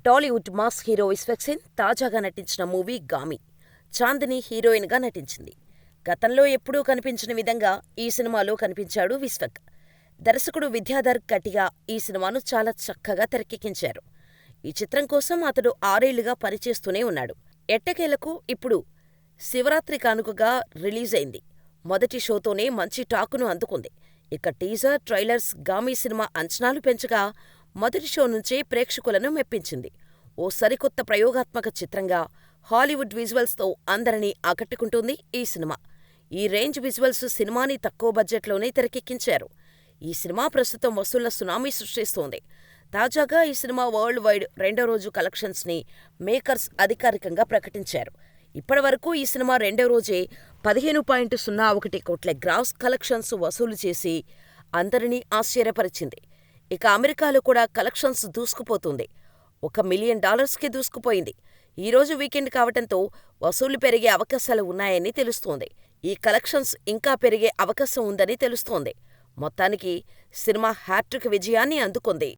Tollywood mass hero Vishwak Sen తాజాగా నటించిన movie 'Gaami'. Chandini హీరోయిన్గా నటించింది. గతంలో ఎప్పుడూ కనిపించని విధంగా ఈ సినిమాలో కనిపించాడు విశ్వక్. దర్శకుడు విద్యాధర్ కటియా ఈ సినిమాను చాలా చక్కగా తెరకెక్కించారు. ఈ చిత్రం కోసం అతడు 6 ఏళ్లుగా పనిచేస్తూనే ఉన్నాడు. ఎట్టకేలకు ఇప్పుడు శివరాత్రి కానుకగా రిలీజైంది. మొదటి షోతోనే మంచి టాకును అందుకుంది. ఇక టీజర్, ట్రైలర్స్ 'గామి' సినిమా అంచనాలు పెంచగా మొదటి షో నుంచే ప్రేక్షకులను మెప్పించింది. ఓ సరికొత్త ప్రయోగాత్మక చిత్రంగా హాలీవుడ్ విజువల్స్తో అందరినీ ఆకట్టుకుంటోంది ఈ సినిమా. ఈ రేంజ్ విజువల్స్ సినిమాని తక్కువ బడ్జెట్లోనే తెరకెక్కించారు. ఈ సినిమా ప్రస్తుతం వసూళ్ల సునామీ సృష్టిస్తోంది. తాజాగా ఈ సినిమా వరల్డ్ వైడ్ రెండో రోజు కలెక్షన్స్ని మేకర్స్ అధికారికంగా ప్రకటించారు. ఇప్పటివరకు ఈ సినిమా రెండో రోజే 15.01 కోట్ల గ్రాస్ కలెక్షన్స్ వసూలు చేసి అందరినీ ఆశ్చర్యపరిచింది. ఇక అమెరికాలో కూడా కలెక్షన్స్ దూసుకుపోతుంది. $1 మిలియన్ దూసుకుపోయింది. ఈరోజు వీకెండ్ కావటంతో వసూళ్లు పెరిగే అవకాశాలు ఉన్నాయని తెలుస్తోంది. ఈ కలెక్షన్స్ ఇంకా పెరిగే అవకాశం ఉందని తెలుస్తోంది. మొత్తానికి సినిమా హ్యాట్రిక్ విజయాన్ని అందుకుంది.